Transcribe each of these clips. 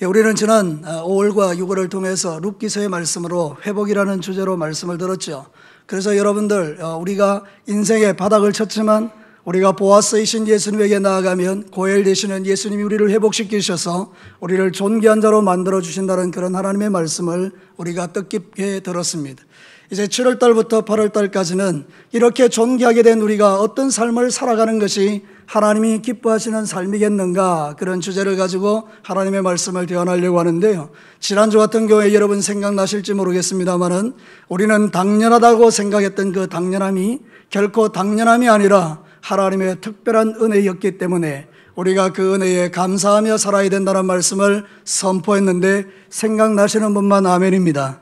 우리는 지난 5월과 6월을 통해서 룻기서의 말씀으로 회복이라는 주제로 말씀을 들었죠. 그래서 여러분들, 우리가 인생의 바닥을 쳤지만 우리가 보아스이신 예수님에게 나아가면 고엘 되시는 예수님이 우리를 회복시키셔서 우리를 존귀한 자로 만들어주신다는 그런 하나님의 말씀을 우리가 뜻깊게 들었습니다. 이제 7월달부터 8월달까지는 이렇게 존귀하게 된 우리가 어떤 삶을 살아가는 것이 하나님이 기뻐하시는 삶이겠는가, 그런 주제를 가지고 하나님의 말씀을 대언하려고 하는데요. 지난주 같은 경우에 여러분 생각나실지 모르겠습니다만은 우리는 당연하다고 생각했던 그 당연함이 결코 당연함이 아니라 하나님의 특별한 은혜였기 때문에 우리가 그 은혜에 감사하며 살아야 된다는 말씀을 선포했는데, 생각나시는 분만 아멘입니다.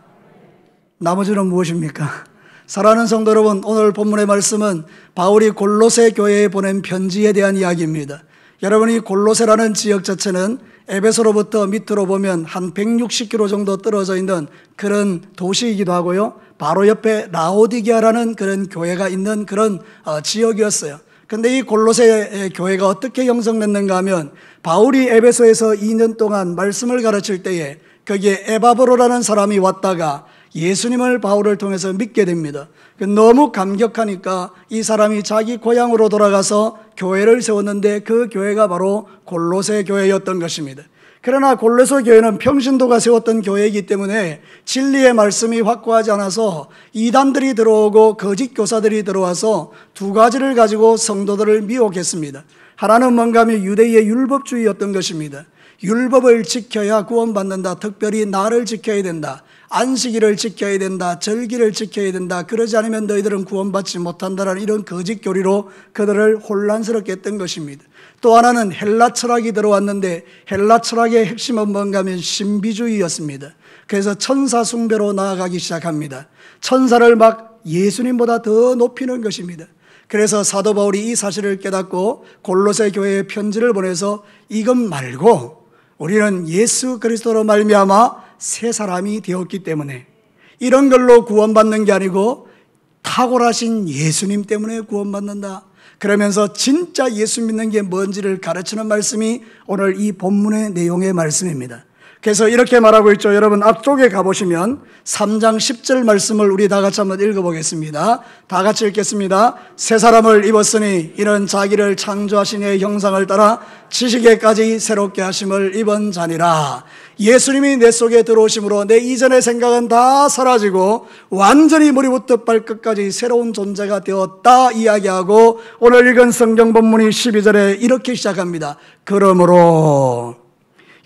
나머지는 무엇입니까? 사랑하는 성도 여러분, 오늘 본문의 말씀은 바울이 골로새 교회에 보낸 편지에 대한 이야기입니다. 여러분, 이 골로새라는 지역 자체는 에베소로부터 밑으로 보면 한 160km 정도 떨어져 있는 그런 도시이기도 하고요, 바로 옆에 라오디게아라는 그런 교회가 있는 그런 지역이었어요. 근데 이 골로새 교회가 어떻게 형성됐는가 하면, 바울이 에베소에서 2년 동안 말씀을 가르칠 때에 거기에 에바브로라는 사람이 왔다가 예수님을 바울을 통해서 믿게 됩니다. 너무 감격하니까 이 사람이 자기 고향으로 돌아가서 교회를 세웠는데, 그 교회가 바로 골로새 교회였던 것입니다. 그러나 골로새 교회는 평신도가 세웠던 교회이기 때문에 진리의 말씀이 확고하지 않아서 이단들이 들어오고 거짓 교사들이 들어와서 두 가지를 가지고 성도들을 미혹했습니다. 하나는 뭔가 하면 유대의 율법주의였던 것입니다. 율법을 지켜야 구원받는다, 특별히 나를 지켜야 된다, 안식일을 지켜야 된다, 절기를 지켜야 된다, 그러지 않으면 너희들은 구원받지 못한다라는 이런 거짓 교리로 그들을 혼란스럽게 했던 것입니다. 또 하나는 헬라 철학이 들어왔는데, 헬라 철학의 핵심은 뭔가 하면 신비주의였습니다. 그래서 천사 숭배로 나아가기 시작합니다. 천사를 막 예수님보다 더 높이는 것입니다. 그래서 사도 바울이 이 사실을 깨닫고 골로새 교회에 편지를 보내서 이것 말고 우리는 예수 그리스도로 말미암아 새 사람이 되었기 때문에 이런 걸로 구원받는 게 아니고 탁월하신 예수님 때문에 구원받는다, 그러면서 진짜 예수 믿는 게 뭔지를 가르치는 말씀이 오늘 이 본문의 내용의 말씀입니다. 그래서 이렇게 말하고 있죠. 여러분 앞쪽에 가보시면 3장 10절 말씀을 우리 다 같이 한번 읽어보겠습니다. 다 같이 읽겠습니다. 새 사람을 입었으니 이는 자기를 창조하신 이의 형상을 따라 지식에까지 새롭게 하심을 입은 자니라. 예수님이 내 속에 들어오심으로 내 이전의 생각은 다 사라지고 완전히 머리부터 발끝까지 새로운 존재가 되었다 이야기하고, 오늘 읽은 성경 본문이 12절에 이렇게 시작합니다. 그러므로,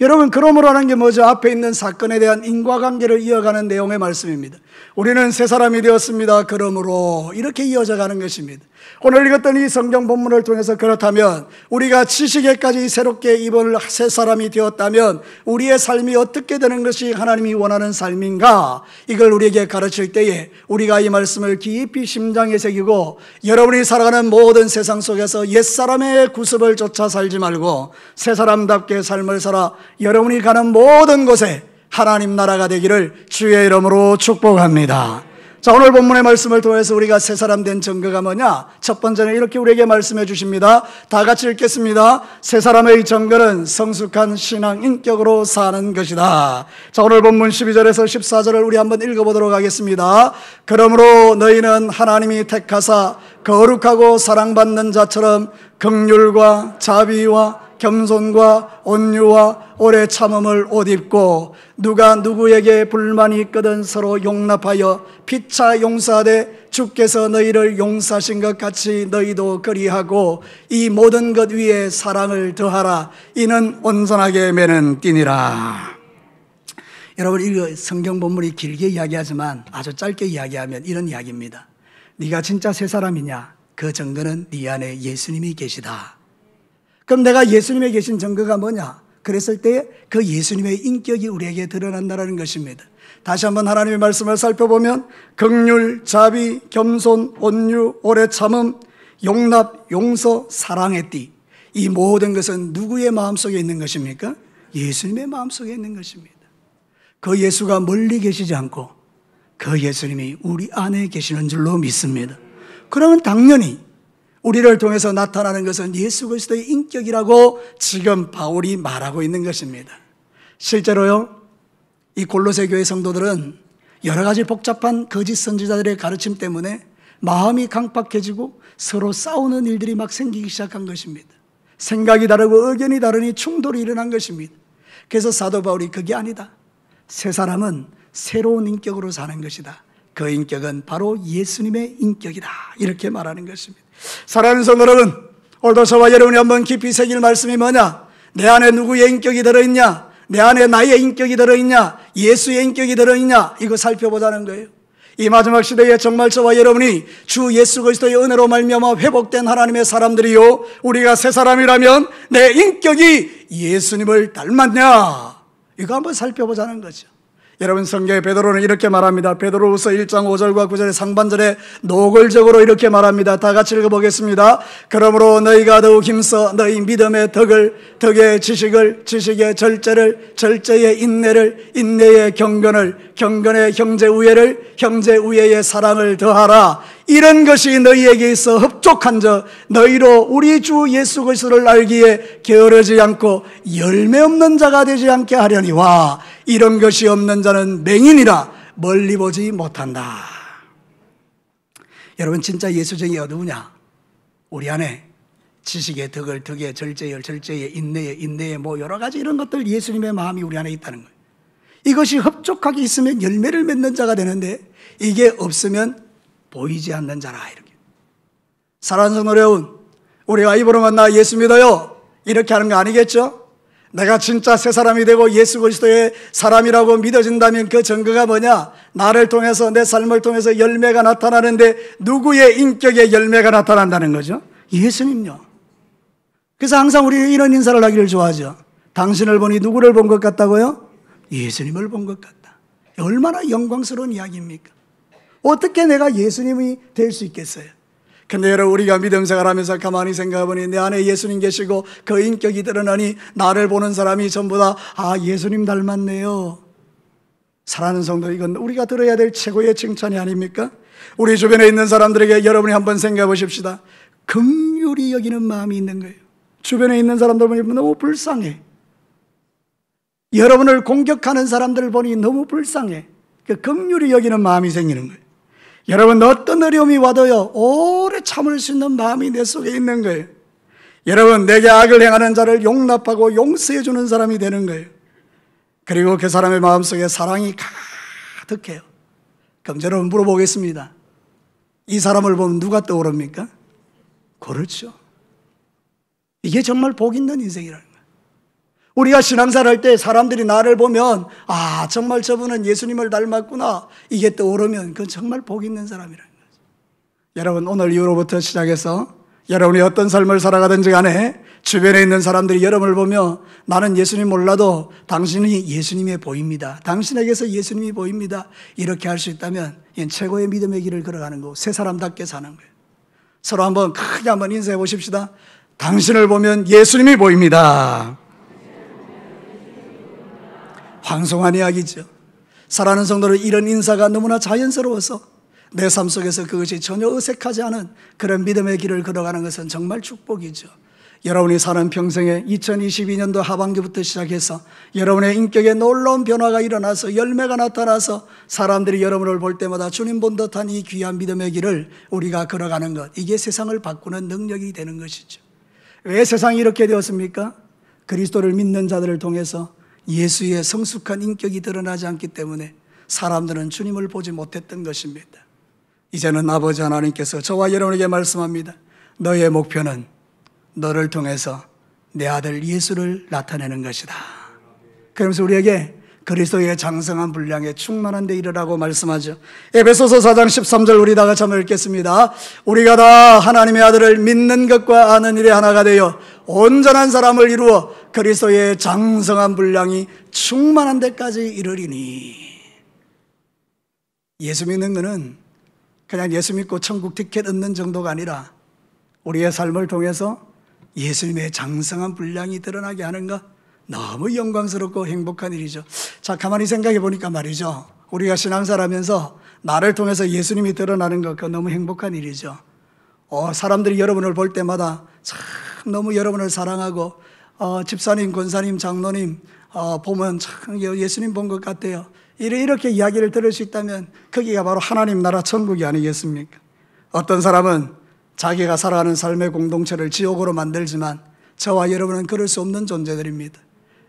여러분, 그러므로 하는 게 뭐죠? 앞에 있는 사건에 대한 인과관계를 이어가는 내용의 말씀입니다. 우리는 새 사람이 되었습니다. 그러므로 이렇게 이어져 가는 것입니다. 오늘 읽었던 이 성경 본문을 통해서, 그렇다면 우리가 지식에까지 새롭게 입을 새 사람이 되었다면 우리의 삶이 어떻게 되는 것이 하나님이 원하는 삶인가, 이걸 우리에게 가르칠 때에 우리가 이 말씀을 깊이 심장에 새기고, 여러분이 살아가는 모든 세상 속에서 옛사람의 구습을 쫓아 살지 말고 새 사람답게 삶을 살아 여러분이 가는 모든 곳에 하나님 나라가 되기를 주의 이름으로 축복합니다. 자, 오늘 본문의 말씀을 통해서 우리가 새 사람 된 증거가 뭐냐? 첫 번째는 이렇게 우리에게 말씀해 주십니다. 다 같이 읽겠습니다. 새 사람의 증거는 성숙한 신앙 인격으로 사는 것이다. 자, 오늘 본문 12절에서 14절을 우리 한번 읽어보도록 하겠습니다. 그러므로 너희는 하나님이 택하사 거룩하고 사랑받는 자처럼 긍휼과 자비와 겸손과 온유와 오래 참음을 옷 입고, 누가 누구에게 불만이 있거든 서로 용납하여 피차 용서하되 주께서 너희를 용서하신 것 같이 너희도 그리하고 이 모든 것 위에 사랑을 더하라. 이는 온전하게 매는 띠니라. 여러분, 이 성경 본문이 길게 이야기하지만 아주 짧게 이야기하면 이런 이야기입니다. 네가 진짜 새 사람이냐? 그 증거는 네 안에 예수님이 계시다. 그럼 내가 예수님에 계신 증거가 뭐냐? 그랬을 때 그 예수님의 인격이 우리에게 드러난다는 것입니다. 다시 한번 하나님의 말씀을 살펴보면 긍휼, 자비, 겸손, 온유, 오래 참음, 용납, 용서, 사랑의 띠, 이 모든 것은 누구의 마음속에 있는 것입니까? 예수님의 마음속에 있는 것입니다. 그 예수가 멀리 계시지 않고 그 예수님이 우리 안에 계시는 줄로 믿습니다. 그러면 당연히 우리를 통해서 나타나는 것은 예수 그리스도의 인격이라고 지금 바울이 말하고 있는 것입니다. 실제로요, 이 골로새 교회 성도들은 여러 가지 복잡한 거짓 선지자들의 가르침 때문에 마음이 강팍해지고 서로 싸우는 일들이 막 생기기 시작한 것입니다. 생각이 다르고 의견이 다르니 충돌이 일어난 것입니다. 그래서 사도 바울이 그게 아니다. 새 사람은 새로운 인격으로 사는 것이다. 그 인격은 바로 예수님의 인격이다. 이렇게 말하는 것입니다. 사랑하는 성도 여러분, 오늘도 저와 여러분이 한번 깊이 새길 말씀이 뭐냐? 내 안에 누구의 인격이 들어있냐? 내 안에 나의 인격이 들어있냐? 예수의 인격이 들어있냐? 이거 살펴보자는 거예요. 이 마지막 시대에 정말 저와 여러분이 주 예수 그리스도의 은혜로 말미암아 회복된 하나님의 사람들이요, 우리가 새 사람이라면 내 인격이 예수님을 닮았냐? 이거 한번 살펴보자는 거죠. 여러분, 성경에 베드로는 이렇게 말합니다. 베드로후서 1장 5절과 9절의 상반절에 노골적으로 이렇게 말합니다. 다 같이 읽어보겠습니다. 그러므로 너희가 더욱 힘써 너희 믿음의 덕을, 덕의 지식을, 지식의 절제를, 절제의 인내를, 인내의 경건을, 경건의 형제우애를, 형제우애의 사랑을 더하라. 이런 것이 너희에게 있어 흡족한즉 너희로 우리 주 예수 그리스도를 알기에 게으르지 않고 열매 없는 자가 되지 않게 하려니와 이런 것이 없는 자는 맹인이라 멀리 보지 못한다. 여러분, 진짜 예수정이 어두우냐? 우리 안에 지식의 덕을, 덕의 절제의, 절제의 인내의 뭐 여러 가지 이런 것들, 예수님의 마음이 우리 안에 있다는 거예요. 이것이 흡족하게 있으면 열매를 맺는 자가 되는데 이게 없으면 보이지 않는 자라. 이렇게. 사랑하는 성도 여러분, 우리가 입으로 만나 예수 믿어요 이렇게 하는 거 아니겠죠? 내가 진짜 새 사람이 되고 예수 그리스도의 사람이라고 믿어진다면 그 증거가 뭐냐? 나를 통해서, 내 삶을 통해서 열매가 나타나는데 누구의 인격의 열매가 나타난다는 거죠? 예수님요. 그래서 항상 우리는 이런 인사를 하기를 좋아하죠. 당신을 보니 누구를 본 것 같다고요? 예수님을 본 것 같다. 얼마나 영광스러운 이야기입니까? 어떻게 내가 예수님이 될 수 있겠어요? 근데 여러분, 우리가 믿음 생활하면서 가만히 생각해보니 내 안에 예수님 계시고 그 인격이 드러나니 나를 보는 사람이 전부 다 예수님 닮았네요. 사랑하는 성도, 이건 우리가 들어야 될 최고의 칭찬이 아닙니까? 우리 주변에 있는 사람들에게 여러분이 한번 생각해 보십시다. 긍휼히 여기는 마음이 있는 거예요. 주변에 있는 사람들 보니 너무 불쌍해. 여러분을 공격하는 사람들을 보니 너무 불쌍해. 그 긍휼히 여기는 마음이 생기는 거예요. 여러분, 어떤 어려움이 와도요, 오래 참을 수 있는 마음이 내 속에 있는 거예요. 여러분, 내게 악을 행하는 자를 용납하고 용서해 주는 사람이 되는 거예요. 그리고 그 사람의 마음속에 사랑이 가득해요. 그럼 여러분 물어보겠습니다. 이 사람을 보면 누가 떠오릅니까? 그렇죠. 이게 정말 복 있는 인생이라는 거예요. 우리가 신앙생활 할 때 사람들이 나를 보면 정말 저분은 예수님을 닮았구나, 이게 떠오르면 그건 정말 복 있는 사람이라는 거죠. 여러분, 오늘 이후로부터 시작해서 여러분이 어떤 삶을 살아가든지 간에 주변에 있는 사람들이 여러분을 보며 나는 예수님 몰라도 당신이 예수님이 보입니다, 당신에게서 예수님이 보입니다, 이렇게 할 수 있다면 이건 최고의 믿음의 길을 걸어가는 거고 새 사람답게 사는 거예요. 서로 한번 크게 한번 인사해 보십시다. 당신을 보면 예수님이 보입니다. 황송한 이야기죠. 사랑하는 성도들, 이런 인사가 너무나 자연스러워서 내 삶 속에서 그것이 전혀 어색하지 않은 그런 믿음의 길을 걸어가는 것은 정말 축복이죠. 여러분이 사는 평생에 2022년도 하반기부터 시작해서 여러분의 인격에 놀라운 변화가 일어나서 열매가 나타나서 사람들이 여러분을 볼 때마다 주님 본 듯한 이 귀한 믿음의 길을 우리가 걸어가는 것, 이게 세상을 바꾸는 능력이 되는 것이죠. 왜 세상이 이렇게 되었습니까? 그리스도를 믿는 자들을 통해서 예수의 성숙한 인격이 드러나지 않기 때문에 사람들은 주님을 보지 못했던 것입니다. 이제는 아버지 하나님께서 저와 여러분에게 말씀합니다. 너의 목표는 너를 통해서 내 아들 예수를 나타내는 것이다. 그러면서 우리에게 그리스도의 장성한 분량에 충만한 데 이르라고 말씀하죠. 에베소서 4장 13절 우리 다 같이 한번 읽겠습니다. 우리가 다 하나님의 아들을 믿는 것과 아는 일에 하나가 되어 온전한 사람을 이루어 그리스도의 장성한 분량이 충만한 데까지 이르리니. 예수 믿는 것은 그냥 예수 믿고 천국 티켓 얻는 정도가 아니라 우리의 삶을 통해서 예수님의 장성한 분량이 드러나게 하는 것, 너무 영광스럽고 행복한 일이죠. 자, 가만히 생각해 보니까 말이죠, 우리가 신앙생활하면서 나를 통해서 예수님이 드러나는 것, 그거 너무 행복한 일이죠. 사람들이 여러분을 볼 때마다 참 너무 여러분을 사랑하고 집사님, 권사님, 장로님, 보면 참 예수님 본 것 같아요. 이렇게 이야기를 들을 수 있다면 거기가 바로 하나님 나라 천국이 아니겠습니까? 어떤 사람은 자기가 살아가는 삶의 공동체를 지옥으로 만들지만 저와 여러분은 그럴 수 없는 존재들입니다.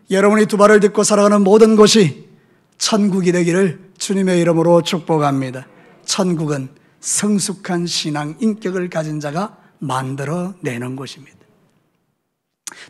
여러분이 두 발을 딛고 살아가는 모든 곳이 천국이 되기를 주님의 이름으로 축복합니다. 천국은 성숙한 신앙 인격을 가진 자가 만들어내는 곳입니다.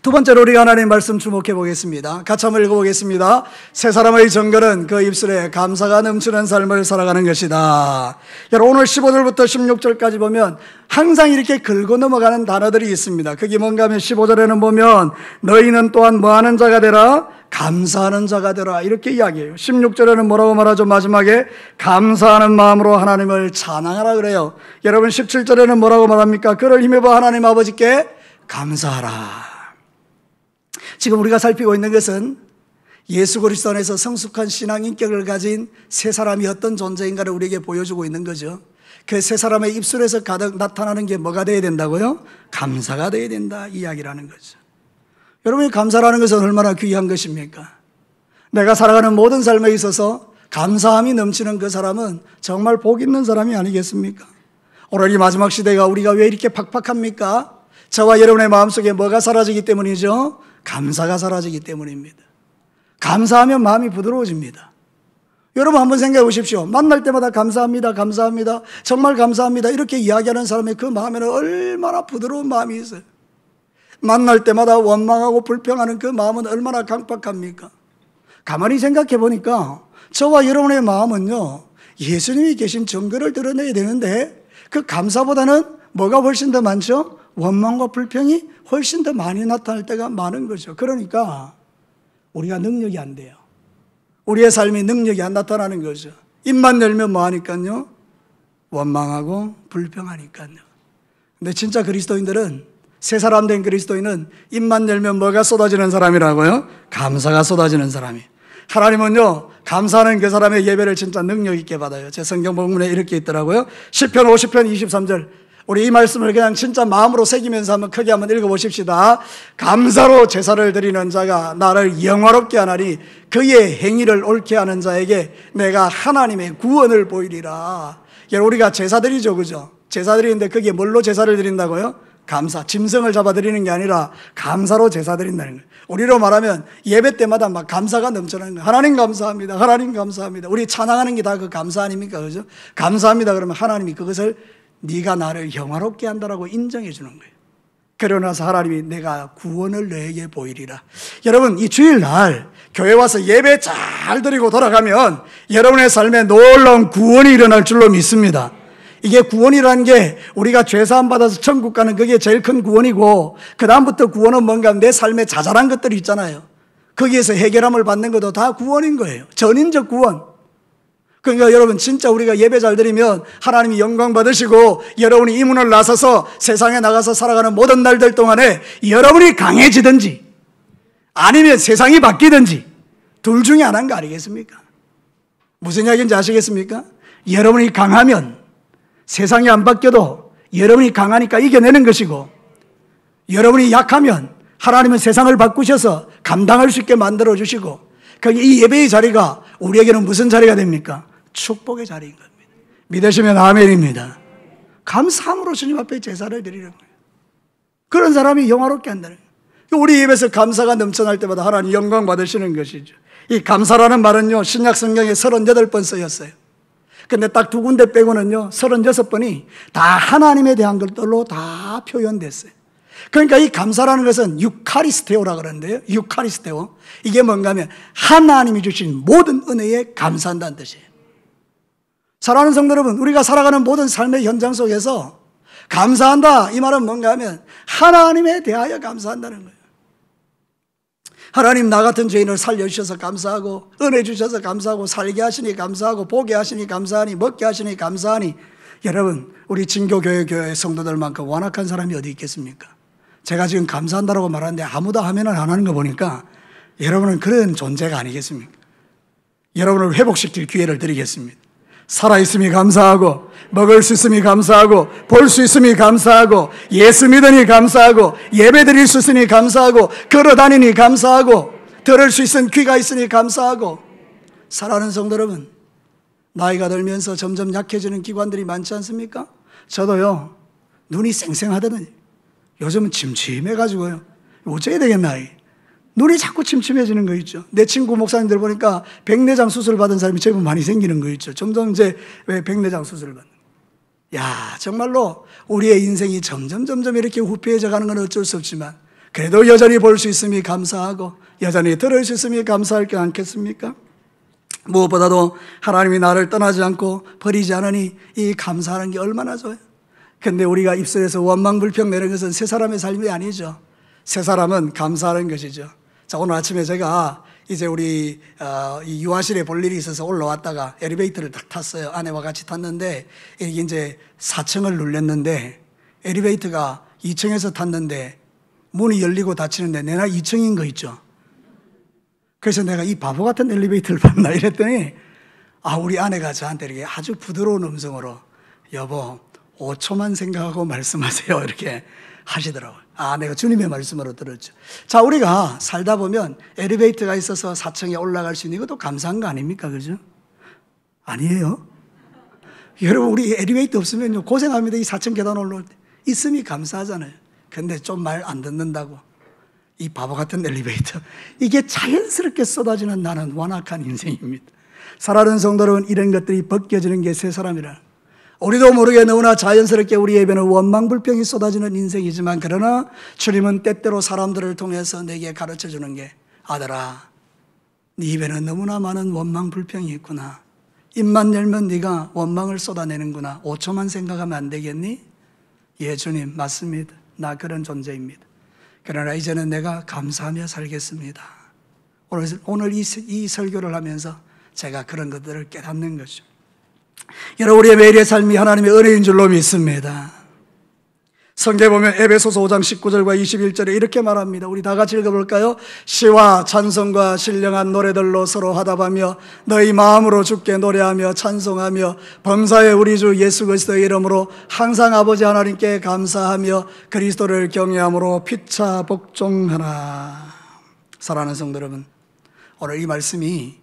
두 번째로 우리가 하나님 말씀 주목해 보겠습니다. 같이 한번 읽어보겠습니다. 세 사람의 정결은 그 입술에 감사가 넘치는 삶을 살아가는 것이다. 여러분, 오늘 15절부터 16절까지 보면 항상 이렇게 긁고 넘어가는 단어들이 있습니다. 그게 뭔가 하면 15절에는 보면 너희는 또한 뭐하는 자가 되라? 감사하는 자가 되라, 이렇게 이야기해요. 16절에는 뭐라고 말하죠? 마지막에 감사하는 마음으로 하나님을 찬양하라 그래요. 여러분, 17절에는 뭐라고 말합니까? 그를 힘입어 하나님 아버지께 감사하라. 지금 우리가 살피고 있는 것은 예수 그리스도 안에서 성숙한 신앙 인격을 가진 세 사람이 어떤 존재인가를 우리에게 보여주고 있는 거죠. 그 세 사람의 입술에서 가득 나타나는 게 뭐가 되어야 된다고요? 감사가 되어야 된다, 이 이야기라는 거죠. 여러분이 감사라는 것은 얼마나 귀한 것입니까? 내가 살아가는 모든 삶에 있어서 감사함이 넘치는 그 사람은 정말 복 있는 사람이 아니겠습니까? 오늘 이 마지막 시대가 우리가 왜 이렇게 팍팍합니까? 저와 여러분의 마음속에 뭐가 사라지기 때문이죠? 감사가 사라지기 때문입니다. 감사하면 마음이 부드러워집니다. 여러분 한번 생각해 보십시오. 만날 때마다 감사합니다, 감사합니다, 정말 감사합니다, 이렇게 이야기하는 사람의 그 마음에는 얼마나 부드러운 마음이 있어요. 만날 때마다 원망하고 불평하는 그 마음은 얼마나 강팍합니까? 가만히 생각해 보니까 저와 여러분의 마음은요, 예수님이 계신 정글을 드러내야 되는데 그 감사보다는 뭐가 훨씬 더 많죠? 원망과 불평이 훨씬 더 많이 나타날 때가 많은 거죠. 그러니까 우리가 능력이 안 돼요. 우리의 삶이 능력이 안 나타나는 거죠. 입만 열면 뭐 하니까요? 원망하고 불평하니까요. 근데 진짜 그리스도인들은, 새 사람 된 그리스도인은 입만 열면 뭐가 쏟아지는 사람이라고요? 감사가 쏟아지는 사람이. 하나님은요, 감사하는 그 사람의 예배를 진짜 능력 있게 받아요. 제 성경 본문에 이렇게 있더라고요. 시편 50편 23절. 우리 이 말씀을 그냥 진짜 마음으로 새기면서 한번 크게 한번 읽어보십시다. 감사로 제사를 드리는 자가 나를 영화롭게 하나니 그의 행위를 옳게 하는 자에게 내가 하나님의 구원을 보이리라. 여러분, 우리가 제사 드리죠, 그죠? 제사 드리는데 그게 뭘로 제사를 드린다고요? 감사, 짐승을 잡아 드리는 게 아니라 감사로 제사 드린다는 거예요. 우리로 말하면 예배 때마다 막 감사가 넘쳐나는 거예요. 하나님 감사합니다, 하나님 감사합니다. 우리 찬양하는 게 다 그 감사 아닙니까, 그죠? 감사합니다 그러면 하나님이 그것을 네가 나를 영화롭게 한다라고 인정해 주는 거예요. 그러고 나서 하나님이 내가 구원을 너에게 보이리라. 여러분, 이 주일날 교회 와서 예배 잘 드리고 돌아가면 여러분의 삶에 놀라운 구원이 일어날 줄로 믿습니다. 이게 구원이라는 게 우리가 죄사함 받아서 천국 가는 그게 제일 큰 구원이고, 그 다음부터 구원은 뭔가 내 삶에 자잘한 것들이 있잖아요. 거기에서 해결함을 받는 것도 다 구원인 거예요. 전인적 구원. 그러니까 여러분, 진짜 우리가 예배 잘 드리면 하나님이 영광 받으시고 여러분이 이 문을 나서서 세상에 나가서 살아가는 모든 날들 동안에 여러분이 강해지든지 아니면 세상이 바뀌든지 둘 중에 하나인 거 아니겠습니까? 무슨 이야기인지 아시겠습니까? 여러분이 강하면 세상이 안 바뀌어도 여러분이 강하니까 이겨내는 것이고, 여러분이 약하면 하나님은 세상을 바꾸셔서 감당할 수 있게 만들어주시고, 이 예배의 자리가 우리에게는 무슨 자리가 됩니까? 축복의 자리인 겁니다. 믿으시면 아멘입니다. 감사함으로 주님 앞에 제사를 드리는 거예요. 그런 사람이 영화롭게 한다는 거예요. 우리 입에서 감사가 넘쳐날 때마다 하나님 영광 받으시는 것이죠. 이 감사라는 말은요, 신약 성경에 38번 쓰였어요. 근데 딱 두 군데 빼고는요, 36번이 다 하나님에 대한 것들로 다 표현됐어요. 그러니까 이 감사라는 것은 유카리스테오라 그러는데요, 유카리스테오. 이게 뭔가 하면 하나님이 주신 모든 은혜에 감사한다는 뜻이에요. 사랑하는 성도 여러분, 우리가 살아가는 모든 삶의 현장 속에서 감사한다, 이 말은 뭔가 하면 하나님에 대하여 감사한다는 거예요. 하나님, 나 같은 죄인을 살려주셔서 감사하고, 은혜 주셔서 감사하고, 살게 하시니 감사하고, 보게 하시니 감사하니, 먹게 하시니 감사하니. 여러분, 우리 진교교회 교회 성도들만큼 완악한 사람이 어디 있겠습니까? 제가 지금 감사한다라고 말하는데 아무도 하면은 안 하는 거 보니까 여러분은 그런 존재가 아니겠습니까? 여러분을 회복시킬 기회를 드리겠습니다. 살아있음이 감사하고, 먹을 수 있음이 감사하고, 볼 수 있음이 감사하고, 예수 믿으니 감사하고, 예배 드릴 수 있으니 감사하고, 걸어다니니 감사하고, 들을 수 있는 귀가 있으니 감사하고. 사랑하는 성도 여러분, 나이가 들면서 점점 약해지는 기관들이 많지 않습니까? 저도요, 눈이 쌩쌩하더니 요즘은 침침해가지고요, 어째야 되겠나. 눈이 자꾸 침침해지는 거 있죠. 내 친구 목사님들 보니까 백내장 수술 받은 사람이 제법 많이 생기는 거 있죠. 점점 이제 왜 백내장 수술을 받는. 야, 정말로 우리의 인생이 점점 이렇게 후패해져 가는 건 어쩔 수 없지만 그래도 여전히 볼 수 있음이 감사하고 여전히 들을 수 있음이 감사할 게 않겠습니까? 무엇보다도 하나님이 나를 떠나지 않고 버리지 않으니 이 감사하는 게 얼마나 좋아요. 근데 우리가 입술에서 원망불평 내는 것은 새 사람의 삶이 아니죠. 새 사람은 감사하는 것이죠. 자, 오늘 아침에 제가 이제 우리 이 유아실에 볼 일이 있어서 올라왔다가 엘리베이터를 딱 탔어요. 아내와 같이 탔는데 이게 이제 4층을 눌렸는데 엘리베이터가 2층에서 탔는데 문이 열리고 닫히는데 내나 2층인 거 있죠. 그래서 내가 이 바보 같은 엘리베이터를 봤나 이랬더니 우리 아내가 저한테 이렇게 아주 부드러운 음성으로 여보 5초만 생각하고 말씀하세요 이렇게 하시더라고요. 내가 주님의 말씀으로 들었죠. 자, 우리가 살다 보면 엘리베이터가 있어서 4층에 올라갈 수 있는 이것도 감사한 거 아닙니까? 그죠? 아니에요? 여러분, 우리 엘리베이터 없으면 고생합니다. 이 4층 계단 올라올 때. 있음이 감사하잖아요. 근데 좀 말 안 듣는다고. 이 바보 같은 엘리베이터. 이게 자연스럽게 쏟아지는 나는 완악한 인생입니다. 사랑하는 성도 여러분, 이런 것들이 벗겨지는 게 새 사람이라. 우리도 모르게 너무나 자연스럽게 우리 입에는 원망불평이 쏟아지는 인생이지만 그러나 주님은 때때로 사람들을 통해서 내게 가르쳐 주는 게 아들아, 네 입에는 너무나 많은 원망불평이 있구나. 입만 열면 네가 원망을 쏟아내는구나. 5초만 생각하면 안 되겠니? 예, 주님, 맞습니다. 나 그런 존재입니다. 그러나 이제는 내가 감사하며 살겠습니다. 오늘 이 설교를 하면서 제가 그런 것들을 깨닫는 거죠. 여러분, 우리의 매일의 삶이 하나님의 은혜인 줄로 믿습니다. 성경에 보면 에베소서 5장 19절과 21절에 이렇게 말합니다. 우리 다 같이 읽어볼까요? 시와 찬송과 신령한 노래들로 서로 화답하며 너희 마음으로 주께 노래하며 찬송하며 범사의 우리 주 예수 그리스도의 이름으로 항상 아버지 하나님께 감사하며 그리스도를 경외함으로 피차 복종하라. 사랑하는 성도 여러분, 오늘 이 말씀이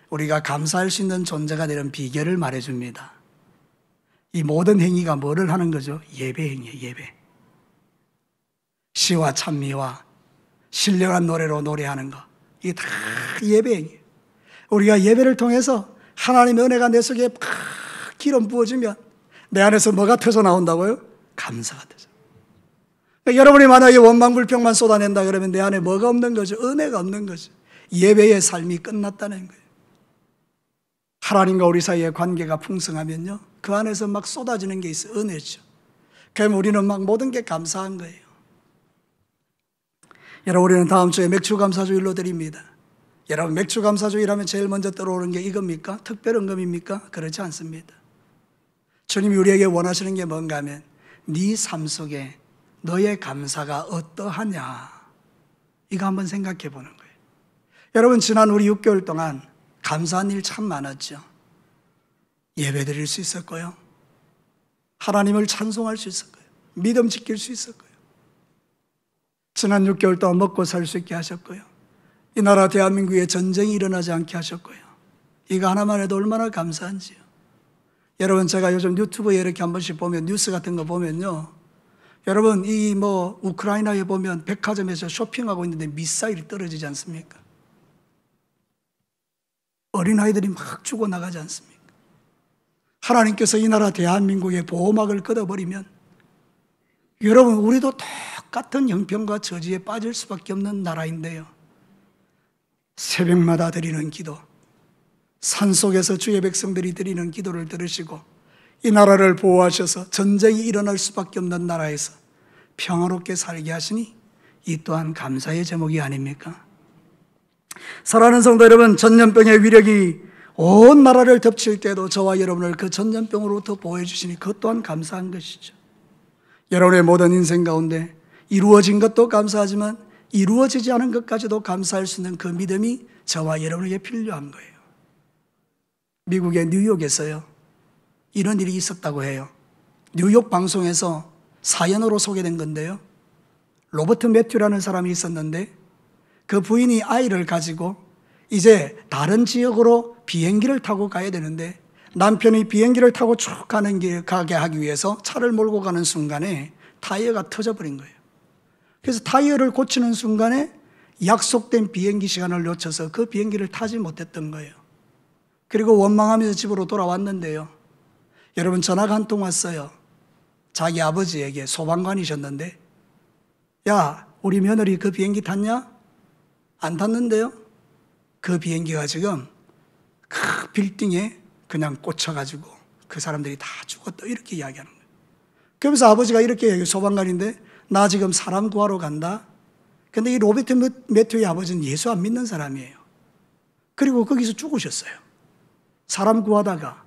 우리가 감사할 수 있는 존재가 되는 비결을 말해줍니다. 이 모든 행위가 뭐를 하는 거죠? 예배 행위예요, 예배. 시와 찬미와 신령한 노래로 노래하는 거, 이게 다 예배 행위예요. 우리가 예배를 통해서 하나님의 은혜가 내 속에 팍 기름 부어지면 내 안에서 뭐가 터져 나온다고요? 감사가 터져. 그러니까 여러분이 만약에 원망불평만 쏟아낸다 그러면 내 안에 뭐가 없는 거죠? 은혜가 없는 거죠. 예배의 삶이 끝났다는 거예요. 하나님과 우리 사이의 관계가 풍성하면요, 그 안에서 막 쏟아지는 게 있어요. 은혜죠. 그럼 우리는 막 모든 게 감사한 거예요. 여러분, 우리는 다음 주에 맥주감사주일로 드립니다. 여러분, 맥주감사주일하면 제일 먼저 떠오르는 게 이겁니까? 특별헌금입니까? 그렇지 않습니다. 주님이 우리에게 원하시는 게 뭔가 하면 네 삶 속에 너의 감사가 어떠하냐, 이거 한번 생각해 보는 거예요. 여러분, 지난 우리 6개월 동안 감사한 일 참 많았죠. 예배 드릴 수 있었고요, 하나님을 찬송할 수 있었고요, 믿음 지킬 수 있었고요, 지난 6개월 동안 먹고 살 수 있게 하셨고요, 이 나라 대한민국에 전쟁이 일어나지 않게 하셨고요. 이거 하나만 해도 얼마나 감사한지요. 여러분, 제가 요즘 유튜브에 이렇게 한 번씩 보면, 뉴스 같은 거 보면요, 여러분, 이 우크라이나에 보면 백화점에서 쇼핑하고 있는데 미사일이 떨어지지 않습니까? 어린아이들이 막 죽어나가지 않습니까? 하나님께서 이 나라 대한민국의 보호막을 걷어버리면 여러분, 우리도 똑같은 형편과 저지에 빠질 수밖에 없는 나라인데요, 새벽마다 드리는 기도, 산속에서 주의 백성들이 드리는 기도를 들으시고 이 나라를 보호하셔서 전쟁이 일어날 수밖에 없는 나라에서 평화롭게 살게 하시니 이 또한 감사의 제목이 아닙니까? 사랑하는 성도 여러분, 전염병의 위력이 온 나라를 덮칠 때도 저와 여러분을 그 전염병으로부터 보호해 주시니 그것 또한 감사한 것이죠. 여러분의 모든 인생 가운데 이루어진 것도 감사하지만 이루어지지 않은 것까지도 감사할 수 있는 그 믿음이 저와 여러분에게 필요한 거예요. 미국의 뉴욕에서요, 이런 일이 있었다고 해요. 뉴욕 방송에서 사연으로 소개된 건데요, 로버트 매튜라는 사람이 있었는데 그 부인이 아이를 가지고 이제 다른 지역으로 비행기를 타고 가야 되는데 남편이 비행기를 타고 쭉 가게 하기 위해서 차를 몰고 가는 순간에 타이어가 터져버린 거예요. 그래서 타이어를 고치는 순간에 약속된 비행기 시간을 놓쳐서 그 비행기를 타지 못했던 거예요. 그리고 원망하면서 집으로 돌아왔는데요. 여러분, 전화가 한 통 왔어요. 자기 아버지에게, 소방관이셨는데, 야, 우리 며느리 그 비행기 탔냐? 안 탔는데요? 그 비행기가 지금 그 빌딩에 그냥 꽂혀가지고 그 사람들이 다 죽었다, 이렇게 이야기하는 거예요. 그러면서 아버지가 이렇게 얘기해요. 소방관인데, 나 지금 사람 구하러 간다. 근데 이 로베트 매튜의 아버지는 예수 안 믿는 사람이에요. 그리고 거기서 죽으셨어요. 사람 구하다가.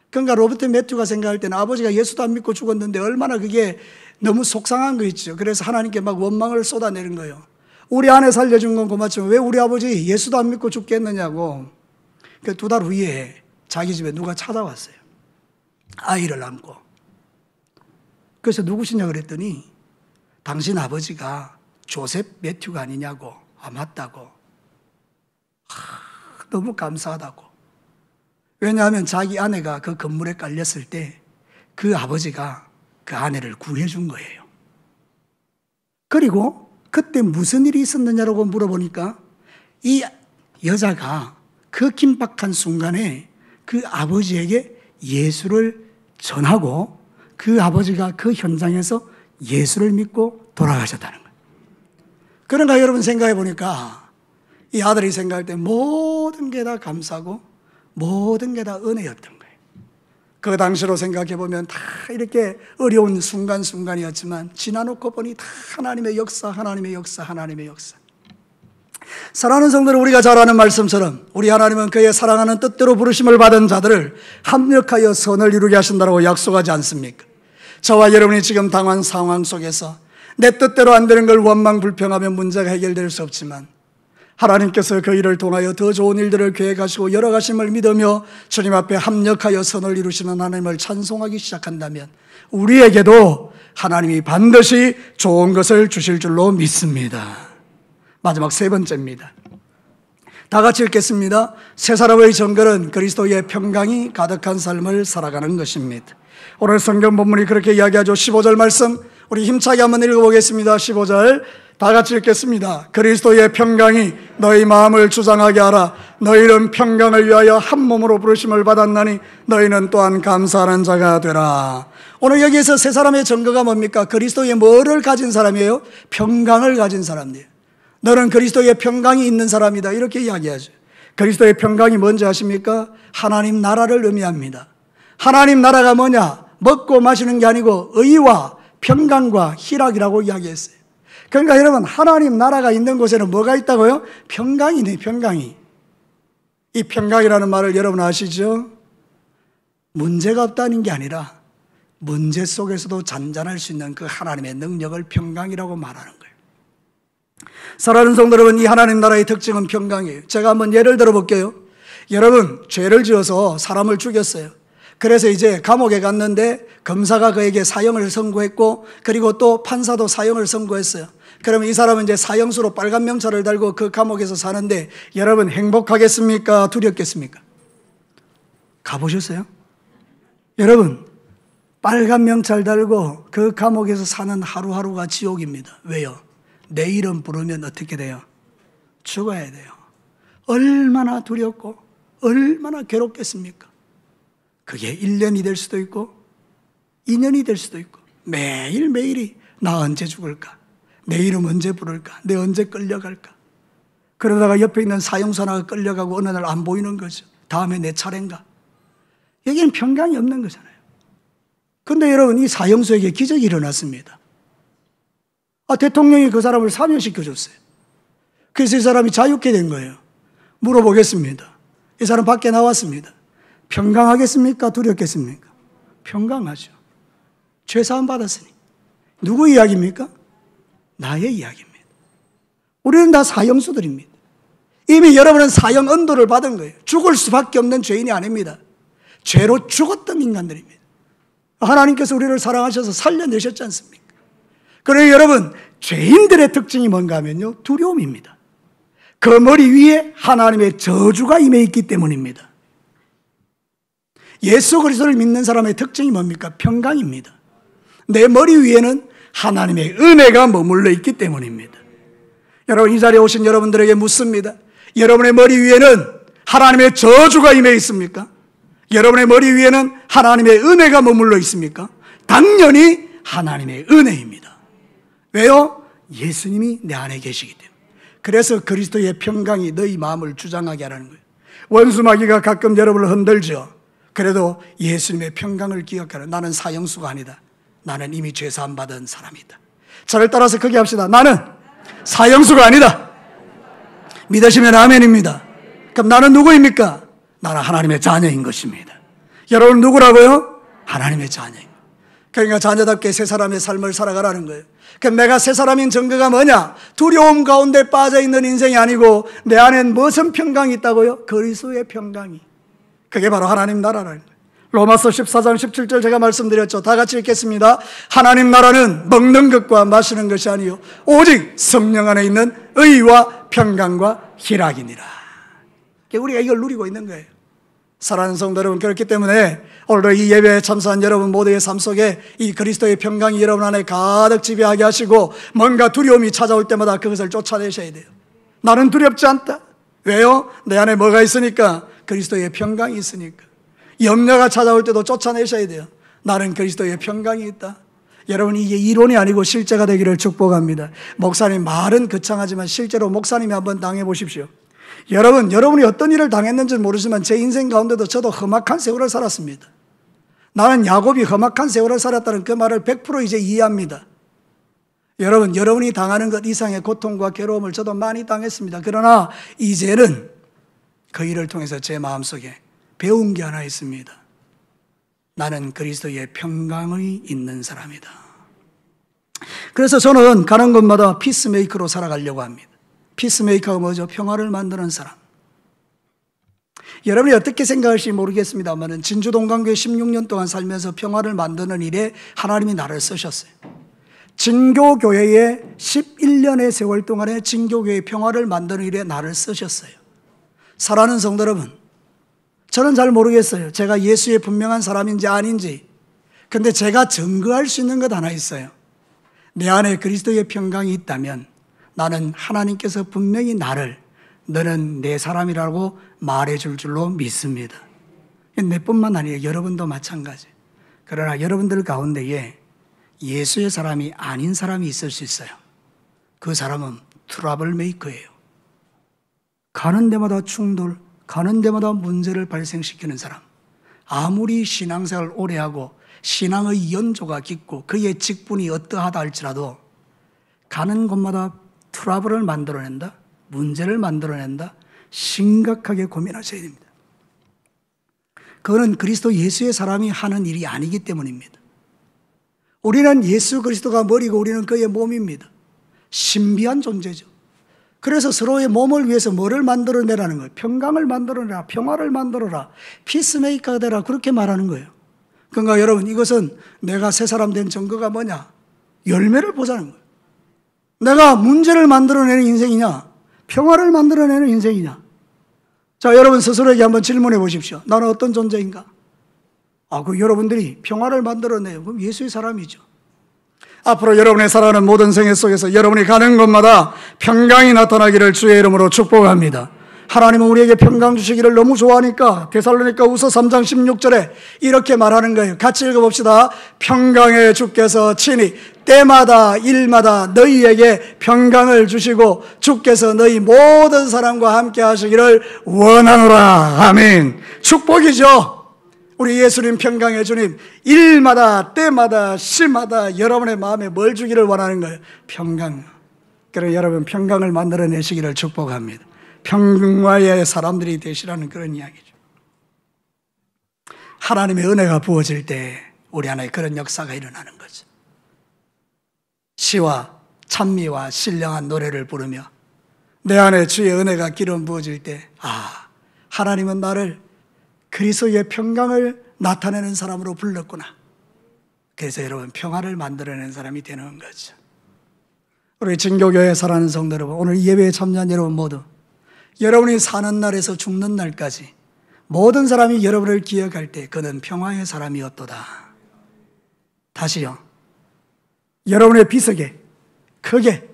그러니까 로베트 매튜가 생각할 때는 아버지가 예수도 안 믿고 죽었는데 얼마나 그게 너무 속상한 거 있죠. 그래서 하나님께 막 원망을 쏟아내는 거예요. 우리 아내 살려준 건 고맙지만 왜 우리 아버지 예수도 안 믿고 죽겠느냐고. 그 2달 후에 자기 집에 누가 찾아왔어요. 아이를 안고. 그래서 누구시냐 그랬더니 당신 아버지가 조셉 매튜가 아니냐고. 아, 맞다고. 너무 감사하다고. 왜냐하면 자기 아내가 그 건물에 깔렸을 때 그 아버지가 그 아내를 구해준 거예요. 그리고 그때 무슨 일이 있었느냐고 물어보니까 이 여자가 그 긴박한 순간에 그 아버지에게 예수를 전하고 그 아버지가 그 현장에서 예수를 믿고 돌아가셨다는 거예요. 그러니까 여러분 생각해 보니까 이 아들이 생각할 때 모든 게 다 감사하고 모든 게 다 은혜였던 거예요. 그 당시로 생각해 보면 다 이렇게 어려운 순간순간이었지만 지나놓고 보니 다 하나님의 역사, 하나님의 역사, 하나님의 역사. 사랑하는 성도들, 우리가 잘 아는 말씀처럼 우리 하나님은 그의 사랑하는 뜻대로 부르심을 받은 자들을 합력하여 선을 이루게 하신다고 약속하지 않습니까? 저와 여러분이 지금 당한 상황 속에서 내 뜻대로 안 되는 걸 원망 불평하면 문제가 해결될 수 없지만 하나님께서 그 일을 통하여 더 좋은 일들을 계획하시고 열어가심을 믿으며 주님 앞에 합력하여 선을 이루시는 하나님을 찬송하기 시작한다면 우리에게도 하나님이 반드시 좋은 것을 주실 줄로 믿습니다. 마지막 3번째입니다. 다 같이 읽겠습니다. 새 사람의 정결은 그리스도의 평강이 가득한 삶을 살아가는 것입니다. 오늘 성경 본문이 그렇게 이야기하죠. 15절 말씀 우리 힘차게 한번 읽어보겠습니다. 15절 다 같이 읽겠습니다. 그리스도의 평강이 너희 마음을 주장하게 하라. 너희는 평강을 위하여 한 몸으로 부르심을 받았나니 너희는 또한 감사하는 자가 되라. 오늘 여기에서 세 사람의 증거가 뭡니까? 그리스도의 뭐를 가진 사람이에요? 평강을 가진 사람이에요. 너는 그리스도의 평강이 있는 사람이다, 이렇게 이야기하죠. 그리스도의 평강이 뭔지 아십니까? 하나님 나라를 의미합니다. 하나님 나라가 뭐냐? 먹고 마시는 게 아니고 의와 평강과 희락이라고 이야기했어요. 그러니까 여러분, 하나님 나라가 있는 곳에는 뭐가 있다고요? 평강이네, 평강이. 이 평강이라는 말을 여러분 아시죠? 문제가 없다는 게 아니라 문제 속에서도 잔잔할 수 있는 그 하나님의 능력을 평강이라고 말하는 거예요. 사랑하는 성도 여러분, 이 하나님 나라의 특징은 평강이에요. 제가 한번 예를 들어볼게요. 여러분, 죄를 지어서 사람을 죽였어요. 그래서 이제 감옥에 갔는데 검사가 그에게 사형을 선고했고 그리고 또 판사도 사형을 선고했어요. 그러면 이 사람은 이제 사형수로 빨간 명찰을 달고 그 감옥에서 사는데 여러분 행복하겠습니까? 두렵겠습니까? 가보셨어요? 여러분, 빨간 명찰 달고 그 감옥에서 사는 하루하루가 지옥입니다. 왜요? 내일은 부르면 어떻게 돼요? 죽어야 돼요. 얼마나 두렵고 얼마나 괴롭겠습니까? 그게 1년이 될 수도 있고 2년이 될 수도 있고 매일매일이 나 언제 죽을까? 내 이름 언제 부를까? 내 언제 끌려갈까? 그러다가 옆에 있는 사형수 하나가 끌려가고 어느 날 안 보이는 거죠. 다음에 내 차례인가? 여기는 평강이 없는 거잖아요. 그런데 여러분, 이 사형수에게 기적이 일어났습니다. 대통령이 그 사람을 사면시켜줬어요. 그래서 이 사람이 자유케 된 거예요. 물어보겠습니다. 이 사람 밖에 나왔습니다. 평강하겠습니까? 두렵겠습니까? 평강하죠. 죄사함 받았으니. 누구 이야기입니까? 나의 이야기입니다. 우리는 다 사형수들입니다. 이미 여러분은 사형 언도를 받은 거예요. 죽을 수밖에 없는 죄인이 아닙니다. 죄로 죽었던 인간들입니다. 하나님께서 우리를 사랑하셔서 살려내셨지 않습니까? 그러나 여러분, 죄인들의 특징이 뭔가 하면요, 두려움입니다. 그 머리 위에 하나님의 저주가 임해 있기 때문입니다. 예수 그리스도를 믿는 사람의 특징이 뭡니까? 평강입니다. 내 머리 위에는 하나님의 은혜가 머물러 있기 때문입니다. 여러분, 이 자리에 오신 여러분들에게 묻습니다. 여러분의 머리 위에는 하나님의 저주가 임해 있습니까? 여러분의 머리 위에는 하나님의 은혜가 머물러 있습니까? 당연히 하나님의 은혜입니다. 왜요? 예수님이 내 안에 계시기 때문에. 그래서 그리스도의 평강이 너희 마음을 주장하게 하라는 거예요. 원수 마귀가 가끔 여러분을 흔들죠. 그래도 예수님의 평강을 기억하라. 나는 사형수가 아니다. 나는 이미 죄사함 받은 사람이다. 저를 따라서 크게 합시다. 나는 사형수가 아니다. 믿으시면 아멘입니다. 그럼 나는 누구입니까? 나는 하나님의 자녀인 것입니다. 여러분 누구라고요? 하나님의 자녀입니다. 그러니까 자녀답게 새 사람의 삶을 살아가라는 거예요. 그럼 내가 새 사람인 증거가 뭐냐? 두려움 가운데 빠져있는 인생이 아니고 내 안엔 무슨 평강이 있다고요? 그리스도의 평강이. 그게 바로 하나님 나라라는 거예요. 로마서 14장 17절 제가 말씀드렸죠. 다 같이 읽겠습니다. 하나님 나라는 먹는 것과 마시는 것이 아니요 오직 성령 안에 있는 의와 평강과 희락이니라. 우리가 이걸 누리고 있는 거예요. 사랑하는 성도 여러분, 그렇기 때문에 오늘도 이 예배에 참석한 여러분 모두의 삶 속에 이 그리스도의 평강이 여러분 안에 가득 지배하게 하시고 뭔가 두려움이 찾아올 때마다 그것을 쫓아내셔야 돼요. 나는 두렵지 않다. 왜요? 내 안에 뭐가 있으니까? 그리스도의 평강이 있으니까. 염려가 찾아올 때도 쫓아내셔야 돼요. 나는 그리스도의 평강이 있다. 여러분, 이게 이론이 아니고 실제가 되기를 축복합니다. 목사님 말은 거창하지만 실제로 목사님이 한번 당해보십시오. 여러분이 어떤 일을 당했는지는 모르지만 제 인생 가운데도 저도 험악한 세월을 살았습니다. 나는 야곱이 험악한 세월을 살았다는 그 말을 100% 이제 이해합니다. 여러분이 당하는 것 이상의 고통과 괴로움을 저도 많이 당했습니다. 그러나 이제는 그 일을 통해서 제 마음속에 배운 게 하나 있습니다. 나는 그리스도의 평강이 있는 사람이다. 그래서 저는 가는 곳마다 피스메이커로 살아가려고 합니다. 피스메이커가 뭐죠? 평화를 만드는 사람. 여러분이 어떻게 생각할지 모르겠습니다만 진주동강교회 16년 동안 살면서 평화를 만드는 일에 하나님이 나를 쓰셨어요. 진교교회의 11년의 세월 동안에 진교교회의 평화를 만드는 일에 나를 쓰셨어요. 사랑하는 성도 여러분, 저는 잘 모르겠어요. 제가 예수의 분명한 사람인지 아닌지. 근데 제가 증거할 수 있는 것 하나 있어요. 내 안에 그리스도의 평강이 있다면 나는 하나님께서 분명히 너는 내 사람이라고 말해줄 줄로 믿습니다. 내뿐만 아니에요. 여러분도 마찬가지. 그러나 여러분들 가운데에 예수의 사람이 아닌 사람이 있을 수 있어요. 그 사람은 트러블 메이커예요. 가는 데마다 충돌, 가는 데마다 문제를 발생시키는 사람. 아무리 신앙생활을 오래 하고 신앙의 연조가 깊고 그의 직분이 어떠하다 할지라도 가는 곳마다 트러블을 만들어낸다, 문제를 만들어낸다, 심각하게 고민하셔야 됩니다. 그거는 그리스도 예수의 사람이 하는 일이 아니기 때문입니다. 우리는 예수 그리스도가 머리고 우리는 그의 몸입니다. 신비한 존재죠. 그래서 서로의 몸을 위해서 뭐를 만들어내라는 거예요? 평강을 만들어내라, 평화를 만들어라, 피스메이커가 되라, 그렇게 말하는 거예요. 그러니까 여러분, 이것은 내가 새 사람 된 증거가 뭐냐? 열매를 보자는 거예요. 내가 문제를 만들어내는 인생이냐? 평화를 만들어내는 인생이냐? 자, 여러분 스스로에게 한번 질문해 보십시오. 나는 어떤 존재인가? 그 여러분들이 평화를 만들어내요. 그럼 예수의 사람이죠. 앞으로 여러분의 살아가는 모든 생애 속에서 여러분이 가는 곳마다 평강이 나타나기를 주의 이름으로 축복합니다. 하나님은 우리에게 평강 주시기를 너무 좋아하니까 데살로니가후서 3장 16절에 이렇게 말하는 거예요. 같이 읽어봅시다. 평강의 주께서 친히 때마다 일마다 너희에게 평강을 주시고 주께서 너희 모든 사람과 함께 하시기를 원하노라. 아멘. 축복이죠. 우리 예수님 평강의 주님, 일마다 때마다 시마다 여러분의 마음에 뭘 주기를 원하는 거예요? 평강. 그래서 여러분 평강을 만들어내시기를 축복합니다. 평화의 사람들이 되시라는 그런 이야기죠. 하나님의 은혜가 부어질 때 우리 안에 그런 역사가 일어나는 거죠. 시와 찬미와 신령한 노래를 부르며 내 안에 주의 은혜가 기름 부어질 때 하나님은 나를 그리스도의 평강을 나타내는 사람으로 불렀구나. 그래서 여러분 평화를 만들어내는 사람이 되는 거죠. 우리 진교교회에 살아가는 성도 여러분, 오늘 예배에 참여한 여러분 모두 여러분이 사는 날에서 죽는 날까지 모든 사람이 여러분을 기억할 때 그는 평화의 사람이었도다. 다시요. 여러분의 비석에 크게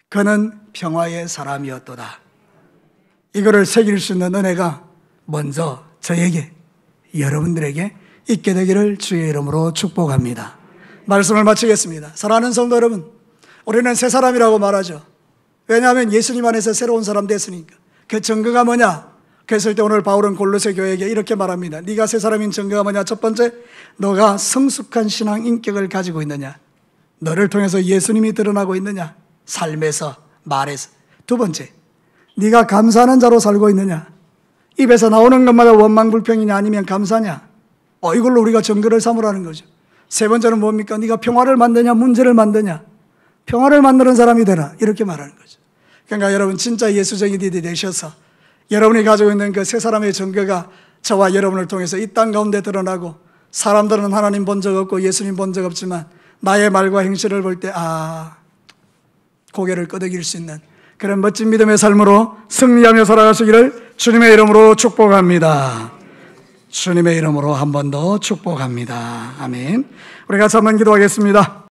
그는 평화의 사람이었도다. 이거를 새길 수 있는 은혜가 먼저 저에게, 여러분들에게 있게 되기를 주의 이름으로 축복합니다. 말씀을 마치겠습니다. 사랑하는 성도 여러분, 우리는 새 사람이라고 말하죠. 왜냐하면 예수님 안에서 새로운 사람 됐으니까. 그 증거가 뭐냐? 그랬을 때 오늘 바울은 골로새 교회에게 이렇게 말합니다. 네가 새 사람인 증거가 뭐냐? 첫 번째, 너가 성숙한 신앙 인격을 가지고 있느냐? 너를 통해서 예수님이 드러나고 있느냐? 삶에서, 말에서. 두 번째, 네가 감사하는 자로 살고 있느냐? 입에서 나오는 것마다 원망불평이냐 아니면 감사냐? 이걸로 우리가 증거를 삼으라는 거죠. 세 번째는 뭡니까? 네가 평화를 만드냐 문제를 만드냐? 평화를 만드는 사람이 되라, 이렇게 말하는 거죠. 그러니까 여러분 진짜 예수쟁이들이 되셔서 여러분이 가지고 있는 그 세 사람의 증거가 저와 여러분을 통해서 이 땅 가운데 드러나고, 사람들은 하나님 본 적 없고 예수님 본 적 없지만 나의 말과 행실을 볼 때 고개를 끄덕일 수 있는 그런 멋진 믿음의 삶으로 승리하며 살아가시기를 주님의 이름으로 축복합니다. 주님의 이름으로 한 번 더 축복합니다. 아멘. 우리 같이 한번 기도하겠습니다.